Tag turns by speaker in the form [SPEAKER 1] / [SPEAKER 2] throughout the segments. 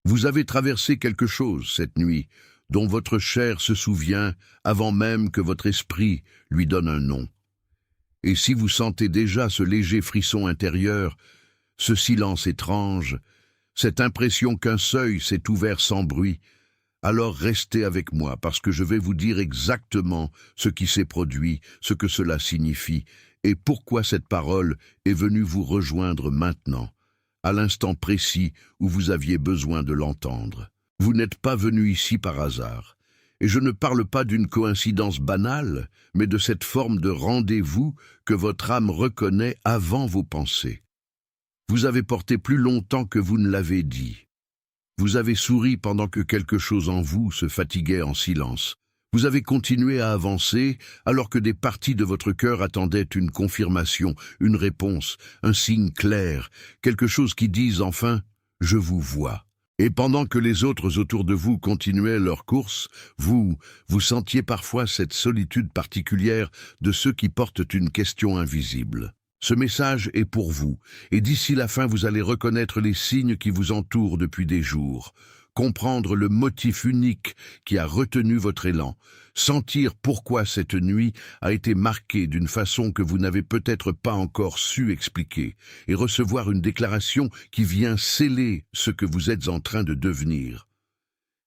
[SPEAKER 1] Vous avez traversé quelque chose cette nuit, dont votre chair se souvient avant même que votre esprit lui donne un nom. Et si vous sentez déjà ce léger frisson intérieur, ce silence étrange, cette impression qu'un seuil s'est ouvert sans bruit, alors restez avec moi parce que je vais vous dire exactement ce qui s'est produit, ce que cela signifie et pourquoi cette parole est venue vous rejoindre maintenant, à l'instant précis où vous aviez besoin de l'entendre. Vous n'êtes pas venu ici par hasard. Et je ne parle pas d'une coïncidence banale, mais de cette forme de rendez-vous que votre âme reconnaît avant vos pensées. Vous avez porté plus longtemps que vous ne l'avez dit. Vous avez souri pendant que quelque chose en vous se fatiguait en silence. Vous avez continué à avancer alors que des parties de votre cœur attendaient une confirmation, une réponse, un signe clair, quelque chose qui dise enfin « je vous vois ». Et pendant que les autres autour de vous continuaient leur course, vous sentiez parfois cette solitude particulière de ceux qui portent une question invisible. Ce message est pour vous, et d'ici la fin vous allez reconnaître les signes qui vous entourent depuis des jours, comprendre le motif unique qui a retenu votre élan, sentir pourquoi cette nuit a été marquée d'une façon que vous n'avez peut-être pas encore su expliquer, et recevoir une déclaration qui vient sceller ce que vous êtes en train de devenir.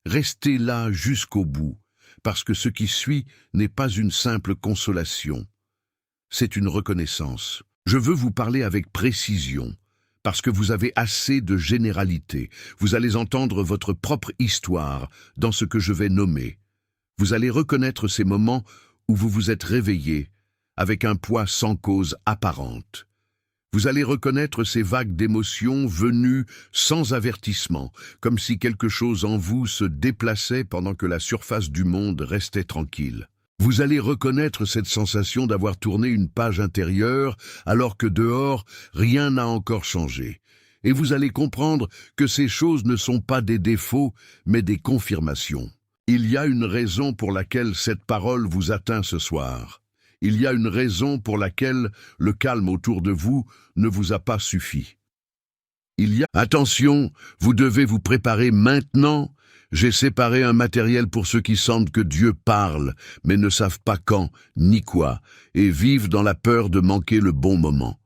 [SPEAKER 1] Restez là jusqu'au bout, parce que ce qui suit n'est pas une simple consolation, c'est une reconnaissance. Je veux vous parler avec précision, parce que vous avez assez de généralité. Vous allez entendre votre propre histoire dans ce que je vais nommer. Vous allez reconnaître ces moments où vous vous êtes réveillé avec un poids sans cause apparente. Vous allez reconnaître ces vagues d'émotions venues sans avertissement, comme si quelque chose en vous se déplaçait pendant que la surface du monde restait tranquille. Vous allez reconnaître cette sensation d'avoir tourné une page intérieure alors que dehors, rien n'a encore changé. Et vous allez comprendre que ces choses ne sont pas des défauts, mais des confirmations. Il y a une raison pour laquelle cette parole vous atteint ce soir. Il y a une raison pour laquelle le calme autour de vous ne vous a pas suffi. Attention, vous devez vous préparer maintenant. J'ai séparé un matériel pour ceux qui sentent que Dieu parle, mais ne savent pas quand ni quoi, et vivent dans la peur de manquer le bon moment.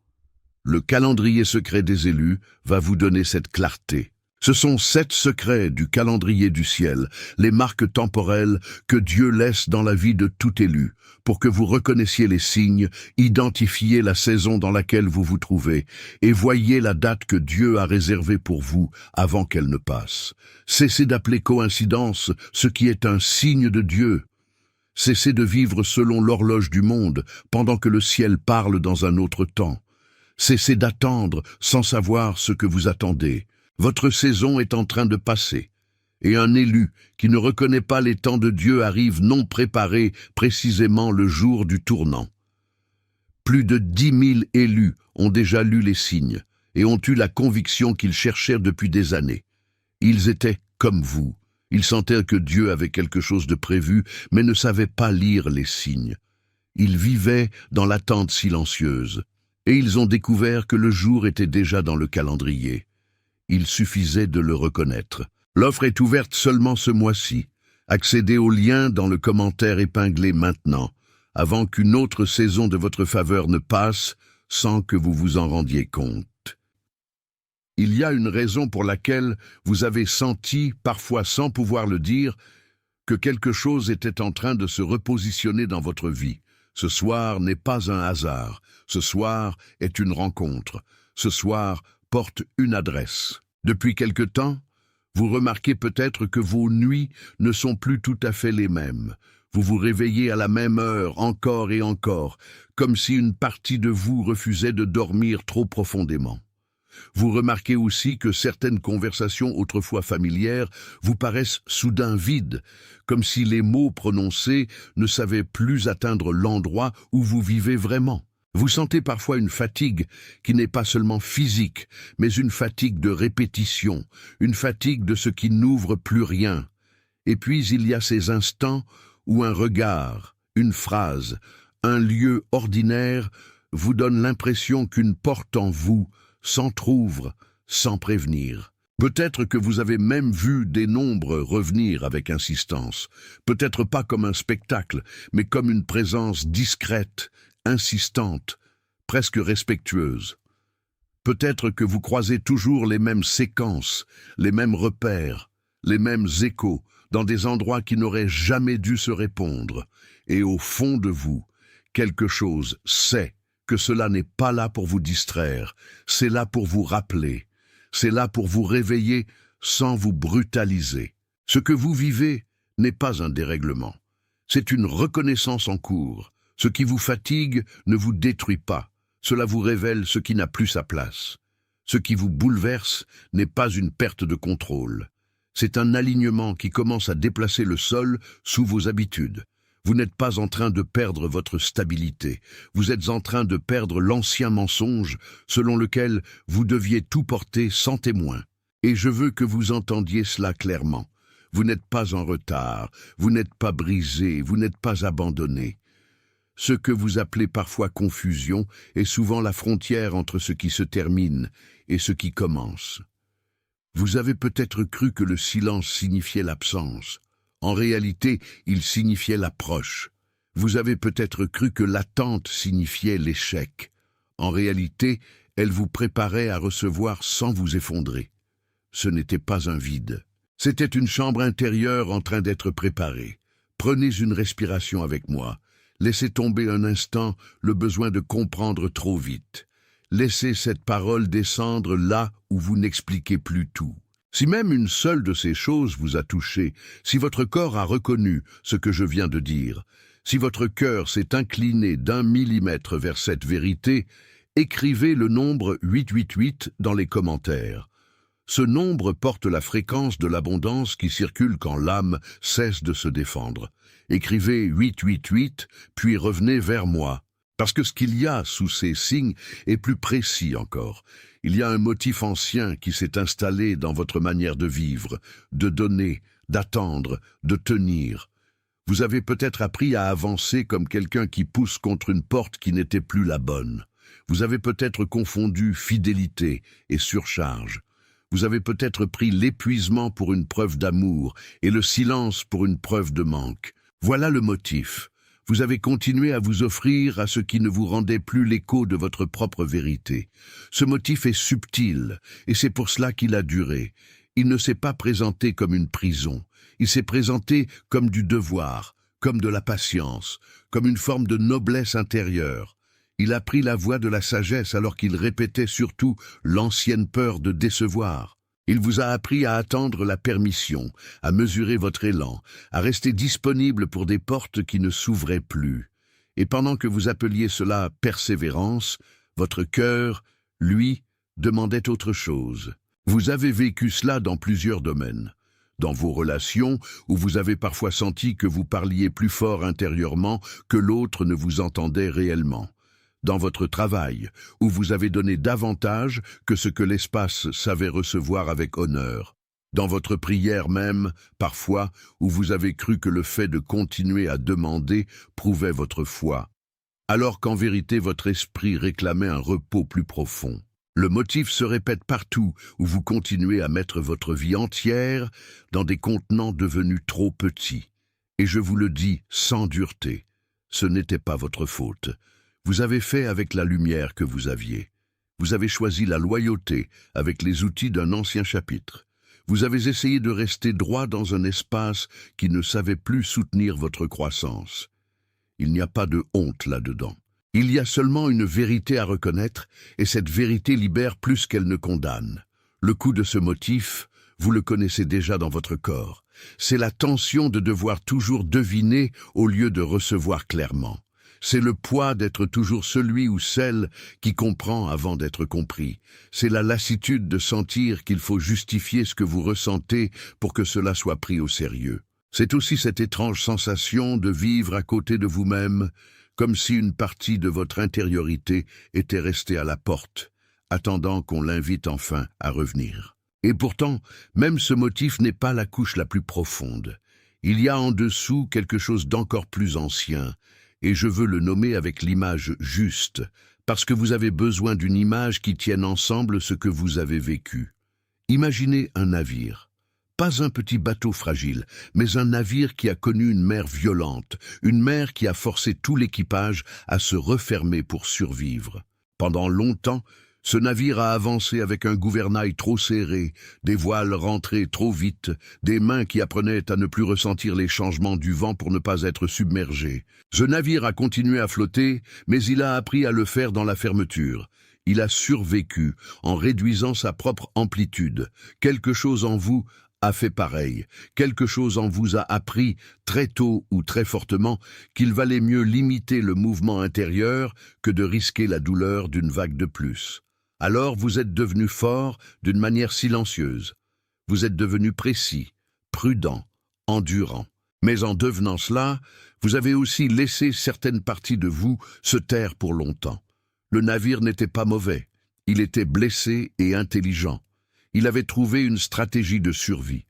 [SPEAKER 1] Le calendrier secret des élus va vous donner cette clarté. Ce sont 7 secrets du calendrier du ciel, les marques temporelles que Dieu laisse dans la vie de tout élu, pour que vous reconnaissiez les signes, identifiez la saison dans laquelle vous vous trouvez, et voyez la date que Dieu a réservée pour vous avant qu'elle ne passe. Cessez d'appeler coïncidence ce qui est un signe de Dieu. Cessez de vivre selon l'horloge du monde, pendant que le ciel parle dans un autre temps. Cessez d'attendre sans savoir ce que vous attendez. Votre saison est en train de passer, et un élu qui ne reconnaît pas les temps de Dieu arrive non préparé précisément le jour du tournant. Plus de 10 000 élus ont déjà lu les signes et ont eu la conviction qu'ils cherchèrent depuis des années. Ils étaient comme vous, ils sentaient que Dieu avait quelque chose de prévu, mais ne savaient pas lire les signes. Ils vivaient dans l'attente silencieuse, et ils ont découvert que le jour était déjà dans le calendrier. Il suffisait de le reconnaître. L'offre est ouverte seulement ce mois-ci. Accédez au lien dans le commentaire épinglé maintenant, avant qu'une autre saison de votre faveur ne passe sans que vous vous en rendiez compte. Il y a une raison pour laquelle vous avez senti, parfois sans pouvoir le dire, que quelque chose était en train de se repositionner dans votre vie. Ce soir n'est pas un hasard. Ce soir est une rencontre. Ce soir porte une adresse. Depuis quelque temps, vous remarquez peut-être que vos nuits ne sont plus tout à fait les mêmes. Vous vous réveillez à la même heure, encore et encore, comme si une partie de vous refusait de dormir trop profondément. Vous remarquez aussi que certaines conversations autrefois familières vous paraissent soudain vides, comme si les mots prononcés ne savaient plus atteindre l'endroit où vous vivez vraiment. Vous sentez parfois une fatigue qui n'est pas seulement physique, mais une fatigue de répétition, une fatigue de ce qui n'ouvre plus rien. Et puis il y a ces instants où un regard, une phrase, un lieu ordinaire vous donne l'impression qu'une porte en vous s'entr'ouvre sans prévenir. Peut-être que vous avez même vu des nombres revenir avec insistance, peut-être pas comme un spectacle, mais comme une présence discrète, insistante, presque respectueuse. Peut-être que vous croisez toujours les mêmes séquences, les mêmes repères, les mêmes échos, dans des endroits qui n'auraient jamais dû se répondre, et au fond de vous, quelque chose sait que cela n'est pas là pour vous distraire, c'est là pour vous rappeler, c'est là pour vous réveiller sans vous brutaliser. Ce que vous vivez n'est pas un dérèglement, c'est une reconnaissance en cours. Ce qui vous fatigue ne vous détruit pas, cela vous révèle ce qui n'a plus sa place. Ce qui vous bouleverse n'est pas une perte de contrôle, c'est un alignement qui commence à déplacer le sol sous vos habitudes. Vous n'êtes pas en train de perdre votre stabilité, vous êtes en train de perdre l'ancien mensonge selon lequel vous deviez tout porter sans témoin. Et je veux que vous entendiez cela clairement. Vous n'êtes pas en retard, vous n'êtes pas brisé, vous n'êtes pas abandonné. Ce que vous appelez parfois confusion est souvent la frontière entre ce qui se termine et ce qui commence. Vous avez peut-être cru que le silence signifiait l'absence. En réalité, il signifiait l'approche. Vous avez peut-être cru que l'attente signifiait l'échec. En réalité, elle vous préparait à recevoir sans vous effondrer. Ce n'était pas un vide. C'était une chambre intérieure en train d'être préparée. Prenez une respiration avec moi. Laissez tomber un instant le besoin de comprendre trop vite. Laissez cette parole descendre là où vous n'expliquez plus tout. Si même une seule de ces choses vous a touché, si votre corps a reconnu ce que je viens de dire, si votre cœur s'est incliné d'1 millimètre vers cette vérité, écrivez le nombre 888 dans les commentaires. Ce nombre porte la fréquence de l'abondance qui circule quand l'âme cesse de se défendre. Écrivez 888, puis revenez vers moi. Parce que ce qu'il y a sous ces signes est plus précis encore. Il y a un motif ancien qui s'est installé dans votre manière de vivre, de donner, d'attendre, de tenir. Vous avez peut-être appris à avancer comme quelqu'un qui pousse contre une porte qui n'était plus la bonne. Vous avez peut-être confondu fidélité et surcharge. Vous avez peut-être pris l'épuisement pour une preuve d'amour et le silence pour une preuve de manque. Voilà le motif. Vous avez continué à vous offrir à ce qui ne vous rendait plus l'écho de votre propre vérité. Ce motif est subtil, et c'est pour cela qu'il a duré. Il ne s'est pas présenté comme une prison. Il s'est présenté comme du devoir, comme de la patience, comme une forme de noblesse intérieure. Il a pris la voie de la sagesse alors qu'il répétait surtout l'ancienne peur de décevoir. Il vous a appris à attendre la permission, à mesurer votre élan, à rester disponible pour des portes qui ne s'ouvraient plus. Et pendant que vous appeliez cela persévérance, votre cœur, lui, demandait autre chose. Vous avez vécu cela dans plusieurs domaines. Dans vos relations, où vous avez parfois senti que vous parliez plus fort intérieurement que l'autre ne vous entendait réellement. Dans votre travail, où vous avez donné davantage que ce que l'espace savait recevoir avec honneur. Dans votre prière même, parfois, où vous avez cru que le fait de continuer à demander prouvait votre foi, alors qu'en vérité votre esprit réclamait un repos plus profond. Le motif se répète partout où vous continuez à mettre votre vie entière dans des contenants devenus trop petits. Et je vous le dis sans dureté, ce n'était pas votre faute. Vous avez fait avec la lumière que vous aviez. Vous avez choisi la loyauté avec les outils d'un ancien chapitre. Vous avez essayé de rester droit dans un espace qui ne savait plus soutenir votre croissance. Il n'y a pas de honte là-dedans. Il y a seulement une vérité à reconnaître, et cette vérité libère plus qu'elle ne condamne. Le coup de ce motif, vous le connaissez déjà dans votre corps. C'est la tension de devoir toujours deviner au lieu de recevoir clairement. C'est le poids d'être toujours celui ou celle qui comprend avant d'être compris. C'est la lassitude de sentir qu'il faut justifier ce que vous ressentez pour que cela soit pris au sérieux. C'est aussi cette étrange sensation de vivre à côté de vous-même, comme si une partie de votre intériorité était restée à la porte, attendant qu'on l'invite enfin à revenir. Et pourtant, même ce motif n'est pas la couche la plus profonde. Il y a en dessous quelque chose d'encore plus ancien, et je veux le nommer avec l'image juste, parce que vous avez besoin d'une image qui tienne ensemble ce que vous avez vécu. Imaginez un navire. Pas un petit bateau fragile, mais un navire qui a connu une mer violente, une mer qui a forcé tout l'équipage à se refermer pour survivre. Pendant longtemps, ce navire a avancé avec un gouvernail trop serré, des voiles rentrées trop vite, des mains qui apprenaient à ne plus ressentir les changements du vent pour ne pas être submergé. Ce navire a continué à flotter, mais il a appris à le faire dans la fermeture. Il a survécu en réduisant sa propre amplitude. Quelque chose en vous a fait pareil. Quelque chose en vous a appris, très tôt ou très fortement, qu'il valait mieux limiter le mouvement intérieur que de risquer la douleur d'une vague de plus. Alors vous êtes devenu fort d'une manière silencieuse. Vous êtes devenu précis, prudent, endurant. Mais en devenant cela, vous avez aussi laissé certaines parties de vous se taire pour longtemps. Le navire n'était pas mauvais. Il était blessé et intelligent. Il avait trouvé une stratégie de survie.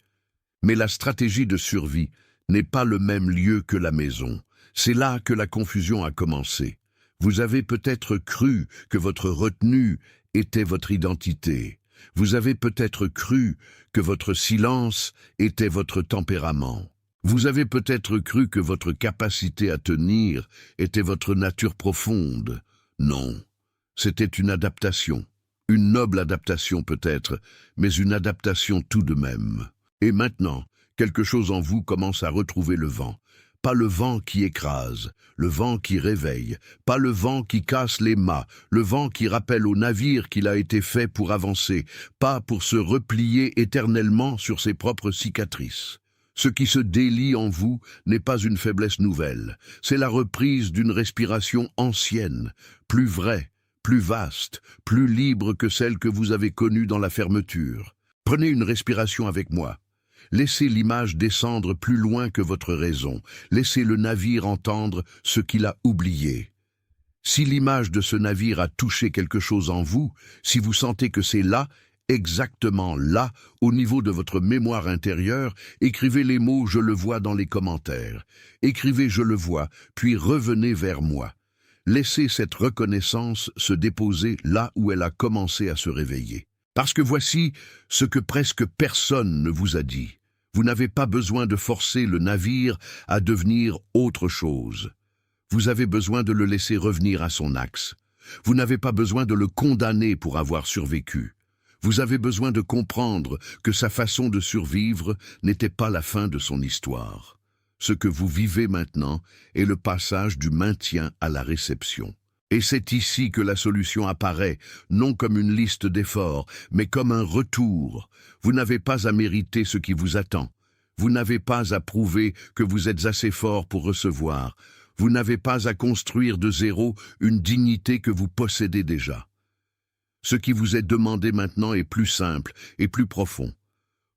[SPEAKER 1] Mais la stratégie de survie n'est pas le même lieu que la maison. C'est là que la confusion a commencé. Vous avez peut-être cru que votre retenue était votre identité. Vous avez peut-être cru que votre silence était votre tempérament. Vous avez peut-être cru que votre capacité à tenir était votre nature profonde. Non, c'était une adaptation. Une noble adaptation peut-être, mais une adaptation tout de même. Et maintenant, quelque chose en vous commence à retrouver le vent. Pas le vent qui écrase, le vent qui réveille, pas le vent qui casse les mâts, le vent qui rappelle au navire qu'il a été fait pour avancer, pas pour se replier éternellement sur ses propres cicatrices. Ce qui se délie en vous n'est pas une faiblesse nouvelle, c'est la reprise d'une respiration ancienne, plus vraie, plus vaste, plus libre que celle que vous avez connue dans la fermeture. Prenez une respiration avec moi. Laissez l'image descendre plus loin que votre raison. Laissez le navire entendre ce qu'il a oublié. Si l'image de ce navire a touché quelque chose en vous, si vous sentez que c'est là, exactement là, au niveau de votre mémoire intérieure, écrivez les mots « je le vois » dans les commentaires. Écrivez « je le vois », puis revenez vers moi. Laissez cette reconnaissance se déposer là où elle a commencé à se réveiller. Parce que voici ce que presque personne ne vous a dit. Vous n'avez pas besoin de forcer le navire à devenir autre chose. Vous avez besoin de le laisser revenir à son axe. Vous n'avez pas besoin de le condamner pour avoir survécu. Vous avez besoin de comprendre que sa façon de survivre n'était pas la fin de son histoire. Ce que vous vivez maintenant est le passage du maintien à la réception. Et c'est ici que la solution apparaît, non comme une liste d'efforts, mais comme un retour. Vous n'avez pas à mériter ce qui vous attend. Vous n'avez pas à prouver que vous êtes assez fort pour recevoir. Vous n'avez pas à construire de zéro une dignité que vous possédez déjà. Ce qui vous est demandé maintenant est plus simple et plus profond.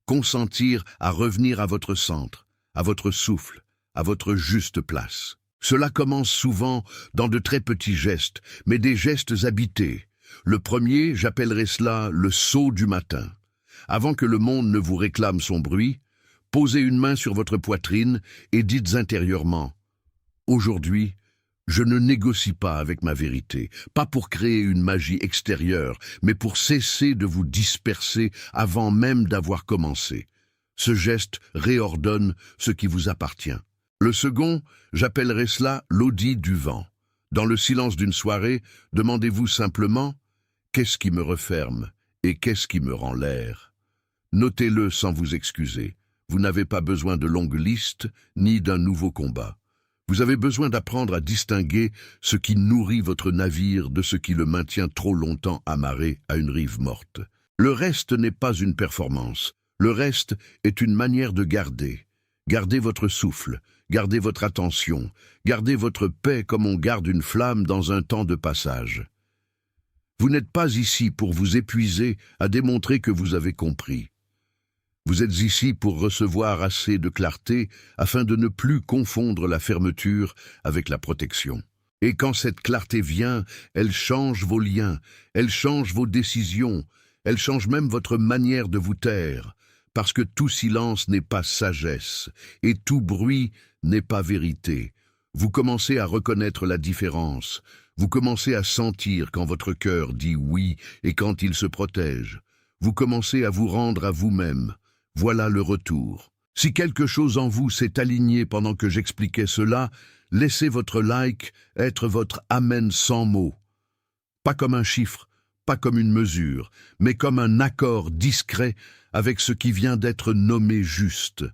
[SPEAKER 1] Consentir à revenir à votre centre, à votre souffle, à votre juste place. Cela commence souvent dans de très petits gestes, mais des gestes habités. Le premier, j'appellerais cela le saut du matin. Avant que le monde ne vous réclame son bruit, posez une main sur votre poitrine et dites intérieurement « Aujourd'hui, je ne négocie pas avec ma vérité, pas pour créer une magie extérieure, mais pour cesser de vous disperser avant même d'avoir commencé. » Ce geste réordonne ce qui vous appartient. Le second, j'appellerais cela l'audit du vent. Dans le silence d'une soirée, demandez-vous simplement « Qu'est-ce qui me referme et qu'est-ce qui me rend l'air ?» Notez-le sans vous excuser. Vous n'avez pas besoin de longues listes ni d'un nouveau combat. Vous avez besoin d'apprendre à distinguer ce qui nourrit votre navire de ce qui le maintient trop longtemps amarré à une rive morte. Le reste n'est pas une performance. Le reste est une manière de garder. Gardez votre souffle, gardez votre attention, gardez votre paix comme on garde une flamme dans un temps de passage. Vous n'êtes pas ici pour vous épuiser à démontrer que vous avez compris. Vous êtes ici pour recevoir assez de clarté afin de ne plus confondre la fermeture avec la protection. Et quand cette clarté vient, elle change vos liens, elle change vos décisions, elle change même votre manière de vous taire. Parce que tout silence n'est pas sagesse, et tout bruit n'est pas vérité. Vous commencez à reconnaître la différence. Vous commencez à sentir quand votre cœur dit oui et quand il se protège. vous commencez à vous rendre à vous-même. Voilà le retour. Si quelque chose en vous s'est aligné pendant que j'expliquais cela, laissez votre like être votre amen sans mots. Pas comme un chiffre, pas comme une mesure, mais comme un accord discret avec ce qui vient d'être nommé juste.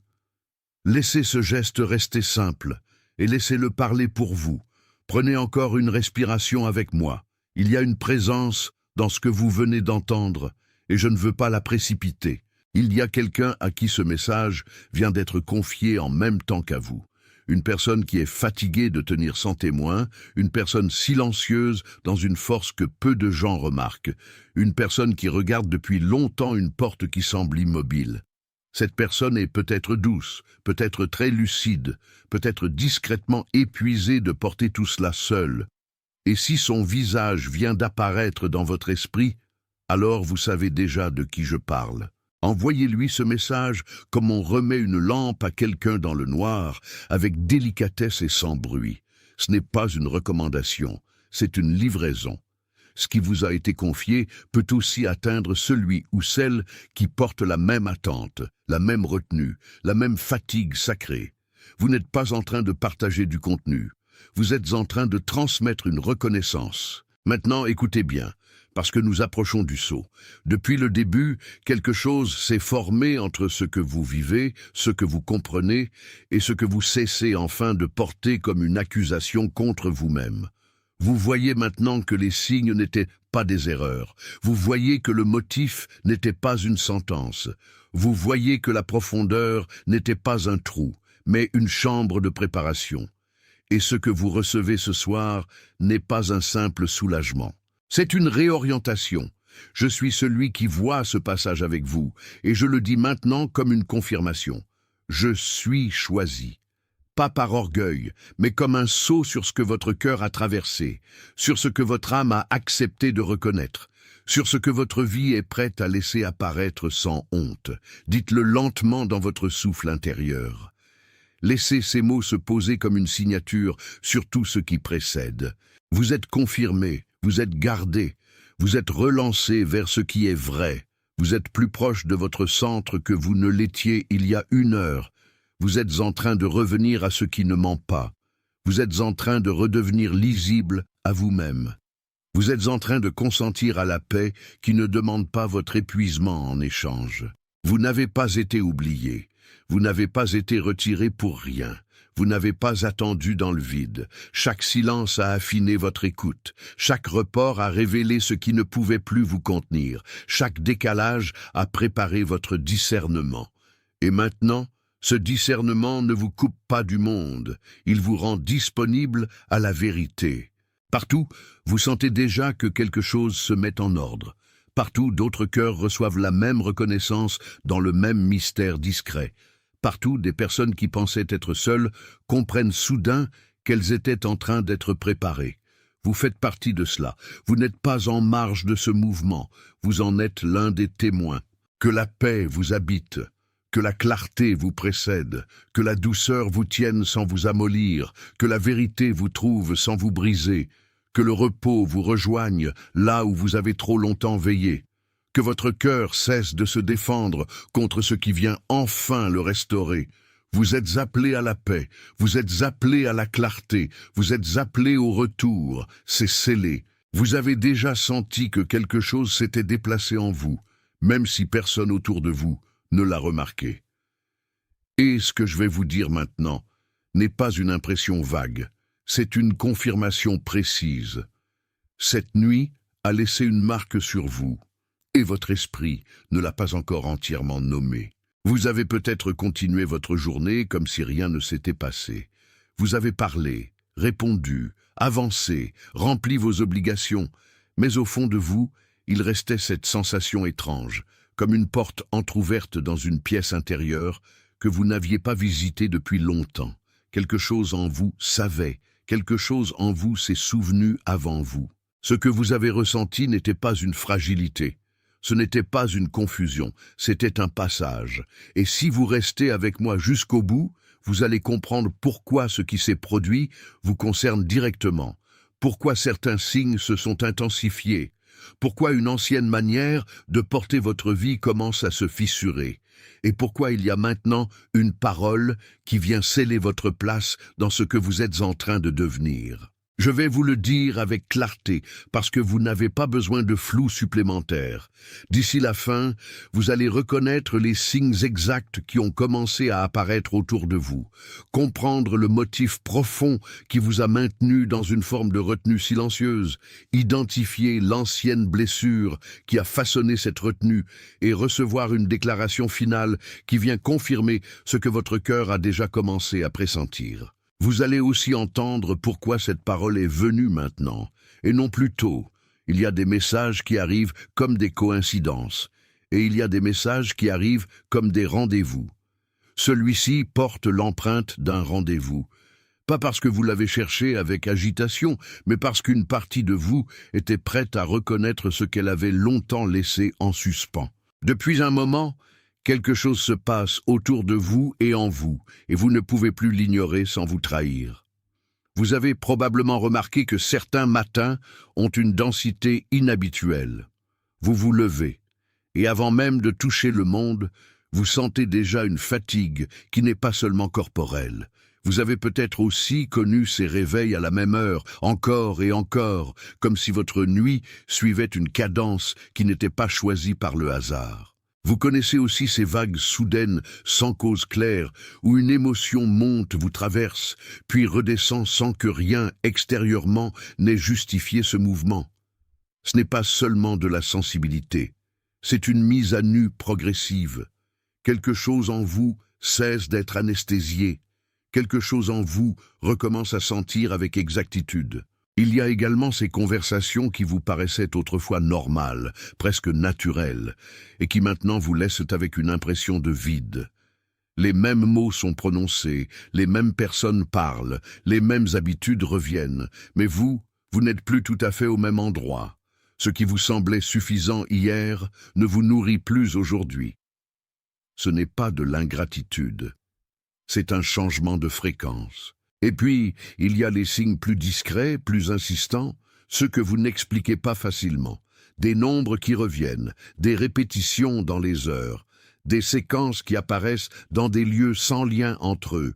[SPEAKER 1] Laissez ce geste rester simple et laissez-le parler pour vous. Prenez encore une respiration avec moi. Il y a une présence dans ce que vous venez d'entendre et je ne veux pas la précipiter. Il y a quelqu'un à qui ce message vient d'être confié en même temps qu'à vous. Une personne qui est fatiguée de tenir sans témoin, une personne silencieuse dans une force que peu de gens remarquent, une personne qui regarde depuis longtemps une porte qui semble immobile. Cette personne est peut-être douce, peut-être très lucide, peut-être discrètement épuisée de porter tout cela seule. Et si son visage vient d'apparaître dans votre esprit, alors vous savez déjà de qui je parle. Envoyez-lui ce message comme on remet une lampe à quelqu'un dans le noir, avec délicatesse et sans bruit. Ce n'est pas une recommandation, c'est une livraison. Ce qui vous a été confié peut aussi atteindre celui ou celle qui porte la même attente, la même retenue, la même fatigue sacrée. Vous n'êtes pas en train de partager du contenu, vous êtes en train de transmettre une reconnaissance. Maintenant, écoutez bien. Parce que nous approchons du saut. Depuis le début, quelque chose s'est formé entre ce que vous vivez, ce que vous comprenez, et ce que vous cessez enfin de porter comme une accusation contre vous-même. Vous voyez maintenant que les signes n'étaient pas des erreurs. Vous voyez que le motif n'était pas une sentence. Vous voyez que la profondeur n'était pas un trou, mais une chambre de préparation. Et ce que vous recevez ce soir n'est pas un simple soulagement. C'est une réorientation. Je suis celui qui voit ce passage avec vous, et je le dis maintenant comme une confirmation. Je suis choisi. Pas par orgueil, mais comme un saut sur ce que votre cœur a traversé, sur ce que votre âme a accepté de reconnaître, sur ce que votre vie est prête à laisser apparaître sans honte. Dites-le lentement dans votre souffle intérieur. Laissez ces mots se poser comme une signature sur tout ce qui précède. Vous êtes confirmé. Vous êtes gardé, vous êtes relancé vers ce qui est vrai. Vous êtes plus proche de votre centre que vous ne l'étiez il y a 1 heure. Vous êtes en train de revenir à ce qui ne ment pas. Vous êtes en train de redevenir lisible à vous-même. Vous êtes en train de consentir à la paix qui ne demande pas votre épuisement en échange. Vous n'avez pas été oublié. Vous n'avez pas été retiré pour rien. Vous n'avez pas attendu dans le vide. Chaque silence a affiné votre écoute. Chaque report a révélé ce qui ne pouvait plus vous contenir. Chaque décalage a préparé votre discernement. Et maintenant, ce discernement ne vous coupe pas du monde. Il vous rend disponible à la vérité. Partout, vous sentez déjà que quelque chose se met en ordre. Partout, d'autres cœurs reçoivent la même reconnaissance dans le même mystère discret. Partout, des personnes qui pensaient être seules comprennent soudain qu'elles étaient en train d'être préparées. Vous faites partie de cela. Vous n'êtes pas en marge de ce mouvement. Vous en êtes l'un des témoins. Que la paix vous habite, que la clarté vous précède, que la douceur vous tienne sans vous amollir, que la vérité vous trouve sans vous briser, que le repos vous rejoigne là où vous avez trop longtemps veillé. Que votre cœur cesse de se défendre contre ce qui vient enfin le restaurer. Vous êtes appelés à la paix, vous êtes appelés à la clarté, vous êtes appelés au retour, c'est scellé. Vous avez déjà senti que quelque chose s'était déplacé en vous, même si personne autour de vous ne l'a remarqué. Et ce que je vais vous dire maintenant n'est pas une impression vague, c'est une confirmation précise. Cette nuit a laissé une marque sur vous. Et votre esprit ne l'a pas encore entièrement nommé. Vous avez peut-être continué votre journée comme si rien ne s'était passé. Vous avez parlé, répondu, avancé, rempli vos obligations, mais au fond de vous, il restait cette sensation étrange, comme une porte entr'ouverte dans une pièce intérieure que vous n'aviez pas visitée depuis longtemps. Quelque chose en vous savait, quelque chose en vous s'est souvenu avant vous. Ce que vous avez ressenti n'était pas une fragilité. Ce n'était pas une confusion, c'était un passage. Et si vous restez avec moi jusqu'au bout, vous allez comprendre pourquoi ce qui s'est produit vous concerne directement, pourquoi certains signes se sont intensifiés, Pourquoi une ancienne manière de porter votre vie commence à se fissurer? Et pourquoi il y a maintenant une parole qui vient sceller votre place dans ce que vous êtes en train de devenir? Je vais vous le dire avec clarté, parce que vous n'avez pas besoin de flou supplémentaire. D'ici la fin, vous allez reconnaître les signes exacts qui ont commencé à apparaître autour de vous, comprendre le motif profond qui vous a maintenu dans une forme de retenue silencieuse, identifier l'ancienne blessure qui a façonné cette retenue et recevoir une déclaration finale qui vient confirmer ce que votre cœur a déjà commencé à pressentir. Vous allez aussi entendre pourquoi cette parole est venue maintenant, et non plus tôt. Il y a des messages qui arrivent comme des coïncidences, et il y a des messages qui arrivent comme des rendez-vous. Celui-ci porte l'empreinte d'un rendez-vous, pas parce que vous l'avez cherché avec agitation, mais parce qu'une partie de vous était prête à reconnaître ce qu'elle avait longtemps laissé en suspens. Depuis un moment, quelque chose se passe autour de vous et en vous, et vous ne pouvez plus l'ignorer sans vous trahir. Vous avez probablement remarqué que certains matins ont une densité inhabituelle. Vous vous levez, et avant même de toucher le monde, vous sentez déjà une fatigue qui n'est pas seulement corporelle. Vous avez peut-être aussi connu ces réveils à la même heure, encore et encore, comme si votre nuit suivait une cadence qui n'était pas choisie par le hasard. Vous connaissez aussi ces vagues soudaines, sans cause claire, où une émotion monte, vous traverse, puis redescend sans que rien, extérieurement, n'ait justifié ce mouvement. Ce n'est pas seulement de la sensibilité, c'est une mise à nu progressive. Quelque chose en vous cesse d'être anesthésié, quelque chose en vous recommence à sentir avec exactitude. Il y a également ces conversations qui vous paraissaient autrefois normales, presque naturelles, et qui maintenant vous laissent avec une impression de vide. Les mêmes mots sont prononcés, les mêmes personnes parlent, les mêmes habitudes reviennent, mais vous n'êtes plus tout à fait au même endroit. Ce qui vous semblait suffisant hier ne vous nourrit plus aujourd'hui. Ce n'est pas de l'ingratitude, c'est un changement de fréquence. Et puis, il y a les signes plus discrets, plus insistants, ceux que vous n'expliquez pas facilement. Des nombres qui reviennent, des répétitions dans les heures, des séquences qui apparaissent dans des lieux sans lien entre eux,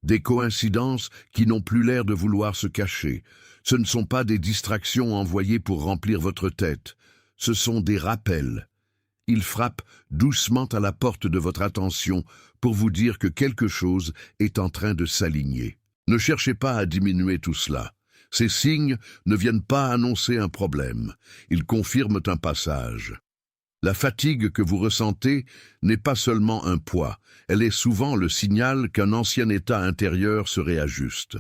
[SPEAKER 1] des coïncidences qui n'ont plus l'air de vouloir se cacher. Ce ne sont pas des distractions envoyées pour remplir votre tête, ce sont des rappels. Ils frappent doucement à la porte de votre attention pour vous dire que quelque chose est en train de s'aligner. Ne cherchez pas à diminuer tout cela. Ces signes ne viennent pas annoncer un problème, ils confirment un passage. La fatigue que vous ressentez n'est pas seulement un poids, elle est souvent le signal qu'un ancien état intérieur se réajuste.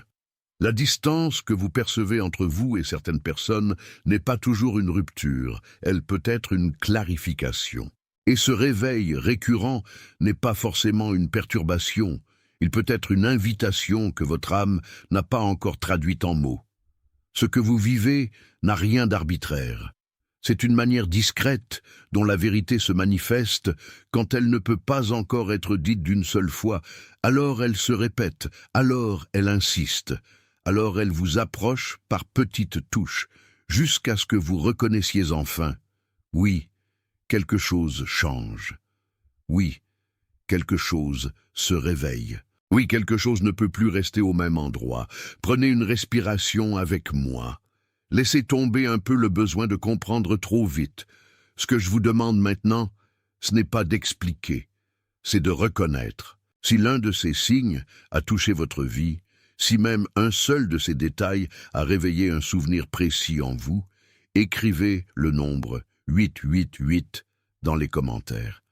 [SPEAKER 1] La distance que vous percevez entre vous et certaines personnes n'est pas toujours une rupture, elle peut être une clarification. Et ce réveil récurrent n'est pas forcément une perturbation, il peut être une invitation que votre âme n'a pas encore traduite en mots. Ce que vous vivez n'a rien d'arbitraire. C'est une manière discrète dont la vérité se manifeste quand elle ne peut pas encore être dite d'une seule fois. Alors elle se répète, alors elle insiste, alors elle vous approche par petites touches, jusqu'à ce que vous reconnaissiez enfin. Oui, quelque chose change. Oui, quelque chose se réveille. Oui, quelque chose ne peut plus rester au même endroit. Prenez une respiration avec moi. Laissez tomber un peu le besoin de comprendre trop vite. Ce que je vous demande maintenant, ce n'est pas d'expliquer, c'est de reconnaître. Si l'un de ces signes a touché votre vie, si même un seul de ces détails a réveillé un souvenir précis en vous, écrivez le nombre 888 dans les commentaires.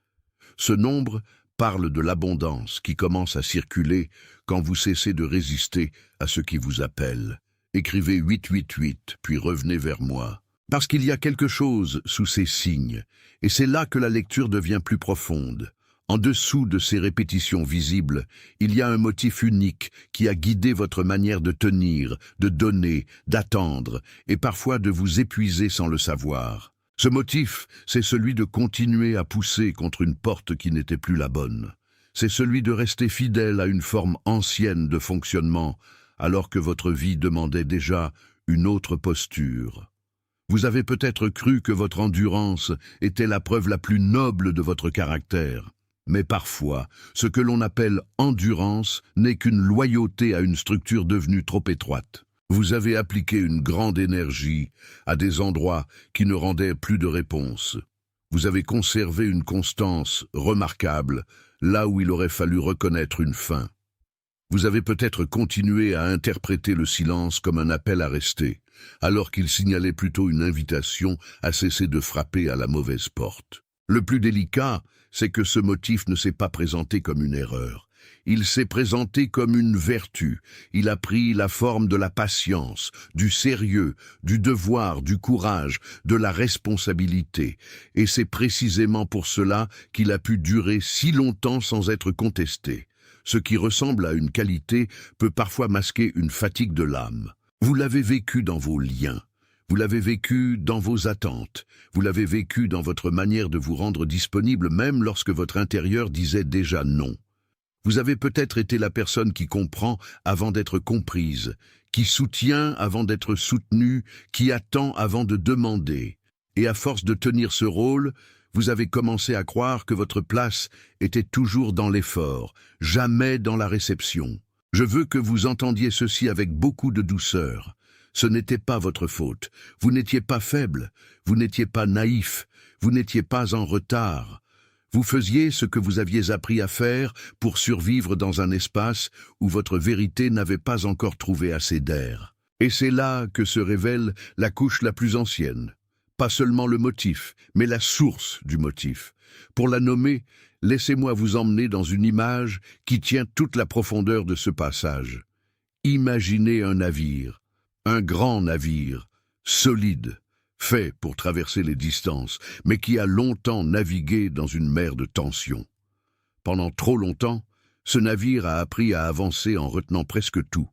[SPEAKER 1] Ce nombre parle de l'abondance qui commence à circuler quand vous cessez de résister à ce qui vous appelle. Écrivez 888, puis revenez vers moi. Parce qu'il y a quelque chose sous ces signes, et c'est là que la lecture devient plus profonde. En dessous de ces répétitions visibles, il y a un motif unique qui a guidé votre manière de tenir, de donner, d'attendre, et parfois de vous épuiser sans le savoir. Ce motif, c'est celui de continuer à pousser contre une porte qui n'était plus la bonne. C'est celui de rester fidèle à une forme ancienne de fonctionnement, alors que votre vie demandait déjà une autre posture. Vous avez peut-être cru que votre endurance était la preuve la plus noble de votre caractère. Mais parfois, ce que l'on appelle endurance n'est qu'une loyauté à une structure devenue trop étroite. Vous avez appliqué une grande énergie à des endroits qui ne rendaient plus de réponse. Vous avez conservé une constance remarquable là où il aurait fallu reconnaître une fin. Vous avez peut-être continué à interpréter le silence comme un appel à rester, alors qu'il signalait plutôt une invitation à cesser de frapper à la mauvaise porte. Le plus délicat, c'est que ce motif ne s'est pas présenté comme une erreur. Il s'est présenté comme une vertu. Il a pris la forme de la patience, du sérieux, du devoir, du courage, de la responsabilité. Et c'est précisément pour cela qu'il a pu durer si longtemps sans être contesté. Ce qui ressemble à une qualité peut parfois masquer une fatigue de l'âme. Vous l'avez vécu dans vos liens. Vous l'avez vécu dans vos attentes. Vous l'avez vécu dans votre manière de vous rendre disponible même lorsque votre intérieur disait déjà non. Vous avez peut-être été la personne qui comprend avant d'être comprise, qui soutient avant d'être soutenue, qui attend avant de demander. Et à force de tenir ce rôle, vous avez commencé à croire que votre place était toujours dans l'effort, jamais dans la réception. Je veux que vous entendiez ceci avec beaucoup de douceur. Ce n'était pas votre faute. Vous n'étiez pas faible, vous n'étiez pas naïf, vous n'étiez pas en retard. Vous faisiez ce que vous aviez appris à faire pour survivre dans un espace où votre vérité n'avait pas encore trouvé assez d'air. Et c'est là que se révèle la couche la plus ancienne. Pas seulement le motif, mais la source du motif. Pour la nommer, laissez-moi vous emmener dans une image qui tient toute la profondeur de ce passage. Imaginez un navire. Un grand navire, solide, fait pour traverser les distances, mais qui a longtemps navigué dans une mer de tension. Pendant trop longtemps, ce navire a appris à avancer en retenant presque tout.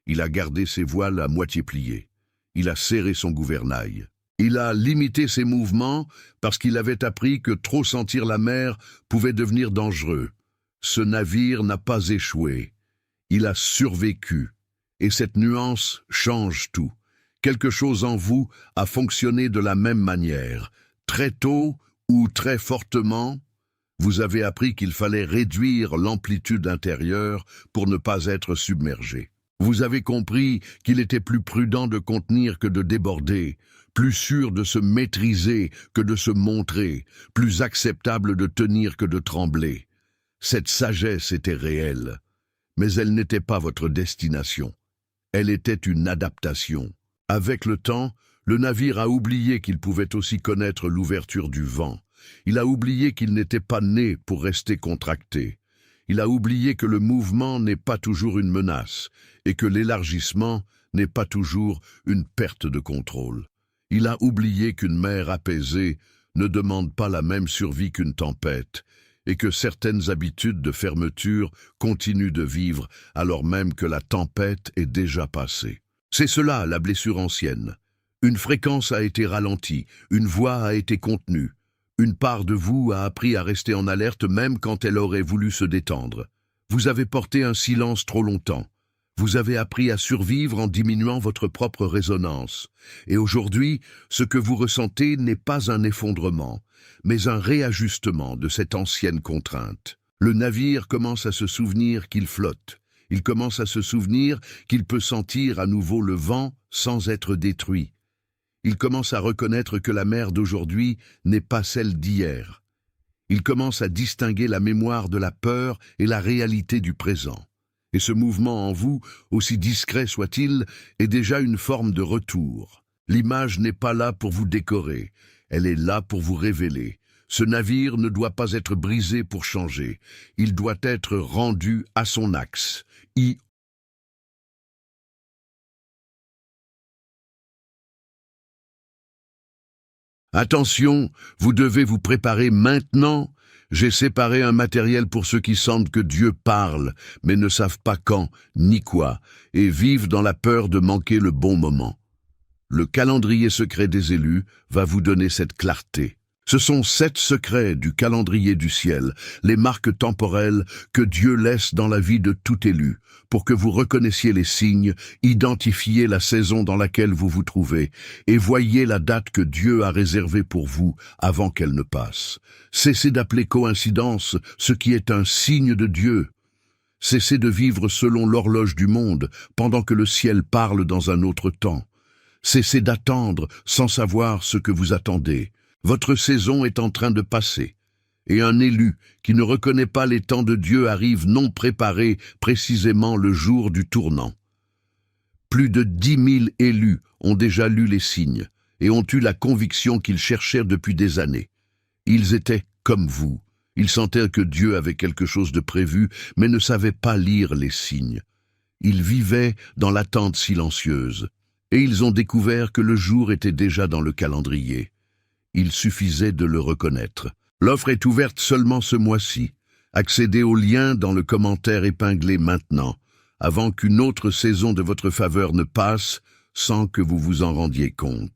[SPEAKER 1] Il a gardé ses voiles à moitié pliées. Il a serré son gouvernail. Il a limité ses mouvements parce qu'il avait appris que trop sentir la mer pouvait devenir dangereux. Ce navire n'a pas échoué. Il a survécu. Et cette nuance change tout. Quelque chose en vous a fonctionné de la même manière. Très tôt ou très fortement, vous avez appris qu'il fallait réduire l'amplitude intérieure pour ne pas être submergé. Vous avez compris qu'il était plus prudent de contenir que de déborder, plus sûr de se maîtriser que de se montrer, plus acceptable de tenir que de trembler. Cette sagesse était réelle, mais elle n'était pas votre destination. Elle était une adaptation. Avec le temps, le navire a oublié qu'il pouvait aussi connaître l'ouverture du vent. Il a oublié qu'il n'était pas né pour rester contracté. Il a oublié que le mouvement n'est pas toujours une menace et que l'élargissement n'est pas toujours une perte de contrôle. Il a oublié qu'une mer apaisée ne demande pas la même survie qu'une tempête et que certaines habitudes de fermeture continuent de vivre alors même que la tempête est déjà passée. C'est cela la blessure ancienne. Une fréquence a été ralentie, une voix a été contenue. Une part de vous a appris à rester en alerte même quand elle aurait voulu se détendre. Vous avez porté un silence trop longtemps. Vous avez appris à survivre en diminuant votre propre résonance. Et aujourd'hui, ce que vous ressentez n'est pas un effondrement, mais un réajustement de cette ancienne contrainte. Le navire commence à se souvenir qu'il flotte. Il commence à se souvenir qu'il peut sentir à nouveau le vent sans être détruit. Il commence à reconnaître que la mer d'aujourd'hui n'est pas celle d'hier. Il commence à distinguer la mémoire de la peur et la réalité du présent. Et ce mouvement en vous, aussi discret soit-il, est déjà une forme de retour. L'image n'est pas là pour vous décorer, elle est là pour vous révéler. Ce navire ne doit pas être brisé pour changer, il doit être rendu à son axe. Attention, vous devez vous préparer maintenant. J'ai séparé un matériel pour ceux qui sentent que Dieu parle, mais ne savent pas quand, ni quoi, et vivent dans la peur de manquer le bon moment. Le calendrier secret des élus va vous donner cette clarté. Ce sont 7 secrets du calendrier du ciel, les marques temporelles que Dieu laisse dans la vie de tout élu, pour que vous reconnaissiez les signes, identifiez la saison dans laquelle vous vous trouvez, et voyez la date que Dieu a réservée pour vous avant qu'elle ne passe. Cessez d'appeler coïncidence ce qui est un signe de Dieu. Cessez de vivre selon l'horloge du monde, pendant que le ciel parle dans un autre temps. Cessez d'attendre sans savoir ce que vous attendez. Votre saison est en train de passer, et un élu qui ne reconnaît pas les temps de Dieu arrive non préparé précisément le jour du tournant. Plus de 10 000 élus ont déjà lu les signes et ont eu la conviction qu'ils cherchèrent depuis des années. Ils étaient comme vous. Ils sentaient que Dieu avait quelque chose de prévu, mais ne savaient pas lire les signes. Ils vivaient dans l'attente silencieuse, et ils ont découvert que le jour était déjà dans le calendrier. Il suffisait de le reconnaître. L'offre est ouverte seulement ce mois-ci. Accédez au lien dans le commentaire épinglé maintenant, avant qu'une autre saison de votre faveur ne passe sans que vous vous en rendiez compte.